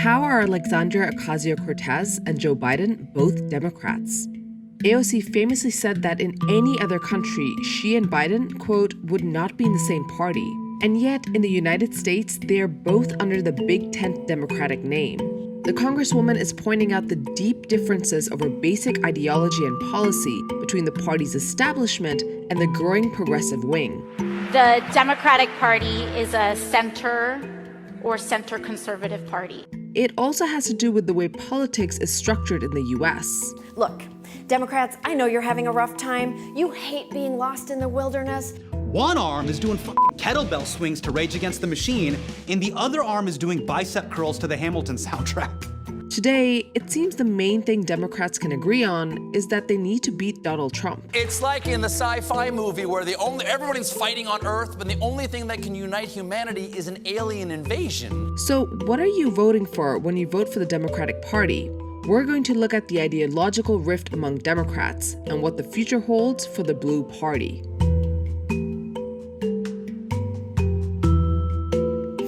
How are Alexandria Ocasio-Cortez and Joe Biden both Democrats? AOC famously said that in any other country, she and Biden, quote, would not be in the same party. And yet, in the United States, they are both under the Big Tent Democratic name. The Congresswoman is pointing out the deep differences over basic ideology and policy between the party's establishment and the growing progressive wing. The Democratic Party is a center or center conservative party. It also has to do with the way politics is structured in the US. Look, Democrats, I know you're having a rough time. You hate being lost in the wilderness. One arm is doing kettlebell swings to Rage Against the Machine, and the other arm is doing bicep curls to the Hamilton soundtrack. Today, it seems the main thing Democrats can agree on is that they need to beat Donald Trump. It's like in the sci-fi movie where everybody's fighting on Earth, but the only thing that can unite humanity is an alien invasion. So what are you voting for when you vote for the Democratic Party? We're going to look at the ideological rift among Democrats and what the future holds for the Blue Party.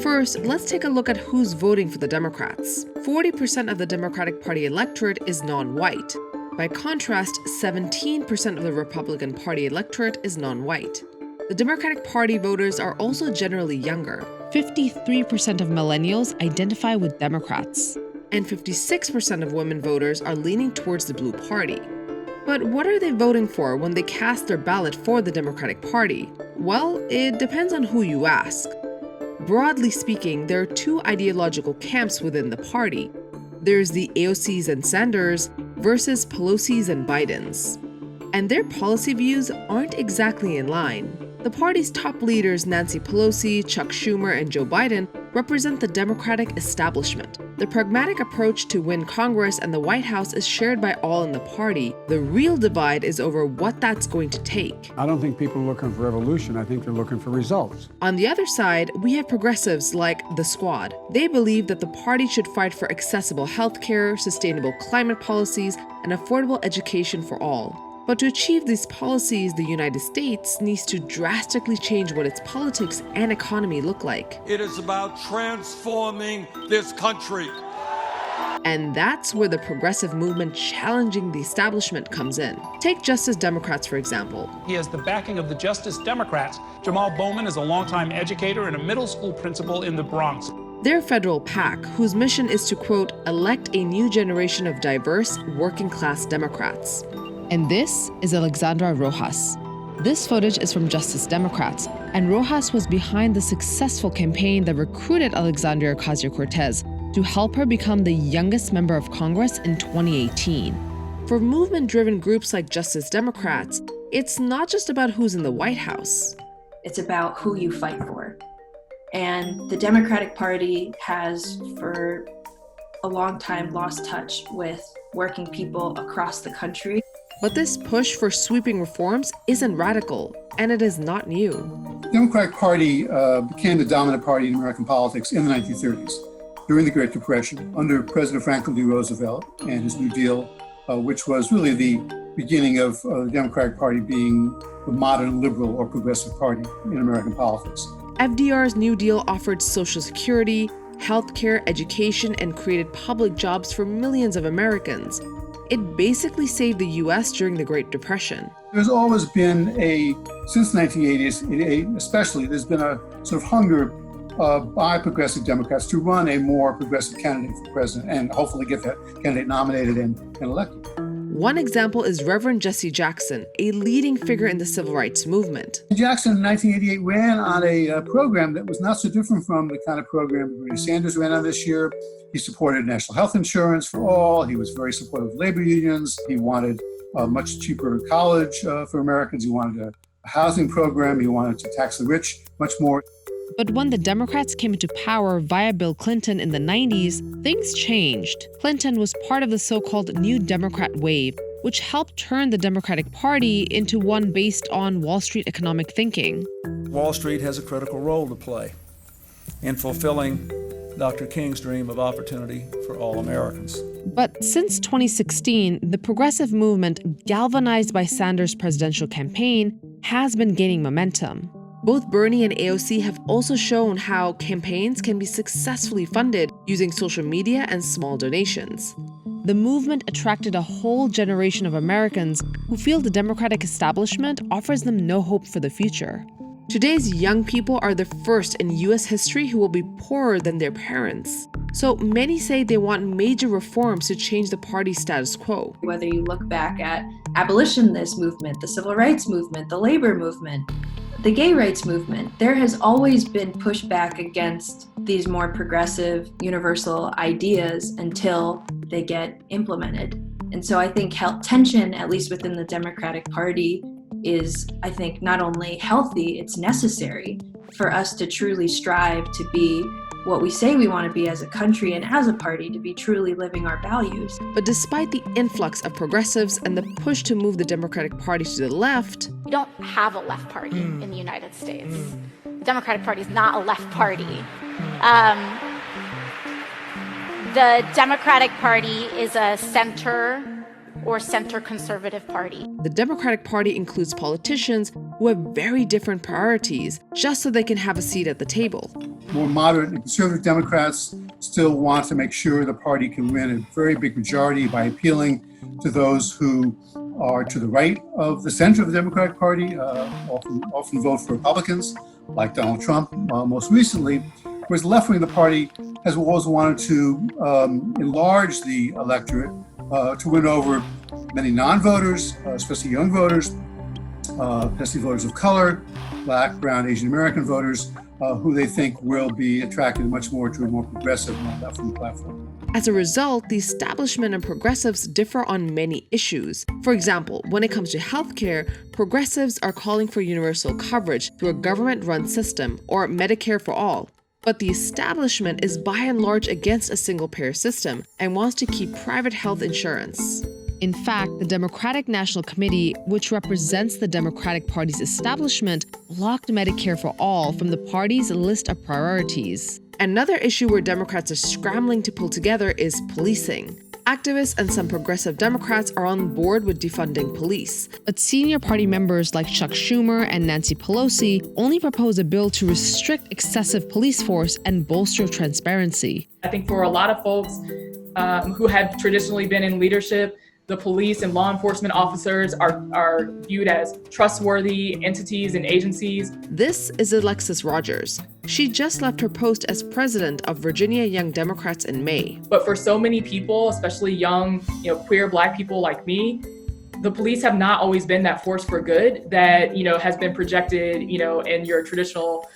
First, let's take a look at who's voting for the Democrats. 40% of the Democratic Party electorate is non-white. By contrast, 17% of the Republican Party electorate is non-white. The Democratic Party voters are also generally younger. 53% of millennials identify with Democrats, and 56% of women voters are leaning towards the Blue Party. But what are they voting for when they cast their ballot for the Democratic Party? Well, it depends on who you ask. Broadly speaking, there are two ideological camps within the party. There's the AOCs and Sanders versus Pelosi's and Biden's. And their policy views aren't exactly in line. The party's top leaders, Nancy Pelosi, Chuck Schumer, and Joe Biden, represent the Democratic establishment. The pragmatic approach to win Congress and the White House is shared by all in the party. The real divide is over what that's going to take. I don't think people are looking for revolution. I think they're looking for results. On the other side, we have progressives like the Squad. They believe that the party should fight for accessible healthcare, sustainable climate policies, and affordable education for all. But to achieve these policies, the United States needs to drastically change what its politics and economy look like. It is about transforming this country. And that's where the progressive movement challenging the establishment comes in. Take Justice Democrats, for example. He has the backing of the Justice Democrats. Jamal Bowman is a longtime educator and a middle school principal in the Bronx. They're a federal PAC whose mission is to, quote, elect a new generation of diverse, working-class Democrats. And this is Alexandra Rojas. This footage is from Justice Democrats, and Rojas was behind the successful campaign that recruited Alexandria Ocasio-Cortez to help her become the youngest member of Congress in 2018. For movement-driven groups like Justice Democrats, it's not just about who's in the White House. It's about who you fight for. And the Democratic Party has, for a long time, lost touch with working people across the country. But this push for sweeping reforms isn't radical, and it is not new. The Democratic Party became the dominant party in American politics in the 1930s, during the Great Depression, under President Franklin D. Roosevelt and his New Deal, which was really the beginning of the Democratic Party being the modern liberal or progressive party in American politics. FDR's New Deal offered Social Security, healthcare, education, and created public jobs for millions of Americans. It basically saved the U.S. during the Great Depression. There's always been since the 1980s especially, there's been a sort of hunger by progressive Democrats to run a more progressive candidate for president and hopefully get that candidate nominated and elected. One example is Reverend Jesse Jackson, a leading figure in the civil rights movement. Jackson in 1988 ran on a program that was not so different from the kind of program Bernie Sanders ran on this year. He supported national health insurance for all. He was very supportive of labor unions. He wanted a much cheaper college for Americans. He wanted a housing program. He wanted to tax the rich much more. But when the Democrats came into power via Bill Clinton in the 90s, things changed. Clinton was part of the so-called New Democrat wave, which helped turn the Democratic Party into one based on Wall Street economic thinking. Wall Street has a critical role to play in fulfilling Dr. King's dream of opportunity for all Americans. But since 2016, the progressive movement, galvanized by Sanders' presidential campaign, has been gaining momentum. Both Bernie and AOC have also shown how campaigns can be successfully funded using social media and small donations. The movement attracted a whole generation of Americans who feel the Democratic establishment offers them no hope for the future. Today's young people are the first in US history who will be poorer than their parents. So many say they want major reforms to change the party's status quo. Whether you look back at abolitionist movement, the civil rights movement, the labor movement, the gay rights movement, there has always been pushback against these more progressive, universal ideas until they get implemented. And so I think tension, at least within the Democratic Party, is, I think, not only healthy, it's necessary for us to truly strive to be what we say we want to be as a country and as a party, to be truly living our values. But despite the influx of progressives and the push to move the Democratic Party to the left, We don't have a left party in the United States. The Democratic Party is not a left party. The Democratic Party is a center or center conservative party. the Democratic Party includes politicians who have very different priorities just so they can have a seat at the table. More moderate and conservative Democrats still want to make sure the party can win a very big majority by appealing to those who are to the right of the center of the Democratic Party, often vote for Republicans, like Donald Trump most recently, whereas the left wing of the party has always wanted to enlarge the electorate to win over many non-voters, especially young voters, especially voters of color, Black, brown, Asian American voters, who they think will be attracted much more to a more progressive left-wing platform. As a result, the establishment and progressives differ on many issues. For example, when it comes to healthcare, progressives are calling for universal coverage through a government-run system, or Medicare for all. But the establishment is by and large against a single-payer system and wants to keep private health insurance. In fact, the Democratic National Committee, which represents the Democratic Party's establishment, blocked Medicare for all from the party's list of priorities. Another issue where Democrats are scrambling to pull together is policing. Activists and some progressive Democrats are on board with defunding police, but senior party members like Chuck Schumer and Nancy Pelosi only propose a bill to restrict excessive police force and bolster transparency. I think for a lot of folks who have traditionally been in leadership, the police and law enforcement officers are viewed as trustworthy entities and agencies. This is Alexis Rogers. She just left her post as president of Virginia Young Democrats in May. But for so many people, especially young, queer Black people like me, the police have not always been that force for good that, has been projected, in your traditional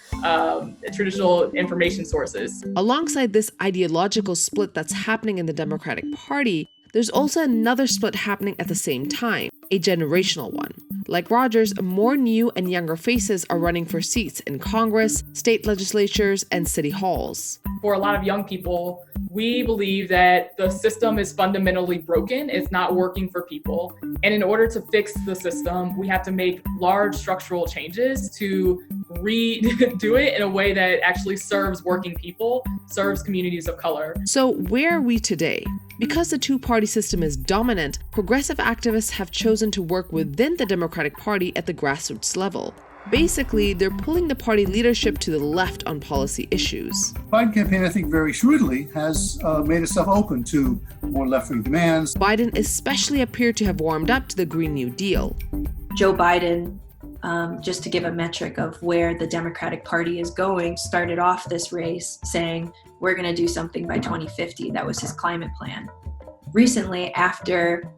information sources. Alongside this ideological split that's happening in the Democratic Party, there's also another split happening at the same time, a generational one. Like Rogers, more new and younger faces are running for seats in Congress, state legislatures, and city halls. For a lot of young people, we believe that the system is fundamentally broken. It's not working for people. And in order to fix the system, we have to make large structural changes to redo it in a way that actually serves working people, serves communities of color. So where are we today? Because the two-party system is dominant, progressive activists have chosen to work within the Democratic Party at the grassroots level. Basically, they're pulling the party leadership to the left on policy issues. The Biden campaign, I think, very shrewdly has made itself open to more left-wing demands. Biden especially appeared to have warmed up to the Green New Deal. Joe Biden, just to give a metric of where the Democratic Party is going, started off this race saying, we're going to do something by 2050. That was his climate plan. Recently, after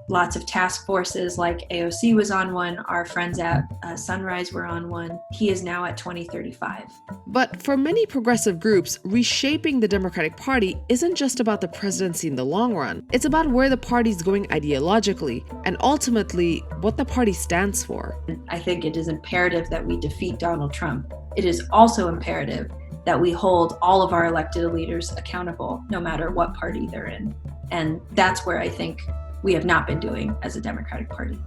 lots of task forces like AOC was on one, our friends at Sunrise were on one, he is now at 2035. But for many progressive groups, reshaping the Democratic Party isn't just about the presidency in the long run. It's about where the party's going ideologically and ultimately what the party stands for. I think it is imperative that we defeat Donald Trump. It is also imperative that we hold all of our elected leaders accountable, no matter what party they're in. And that's where I think we have not been doing as a Democratic Party.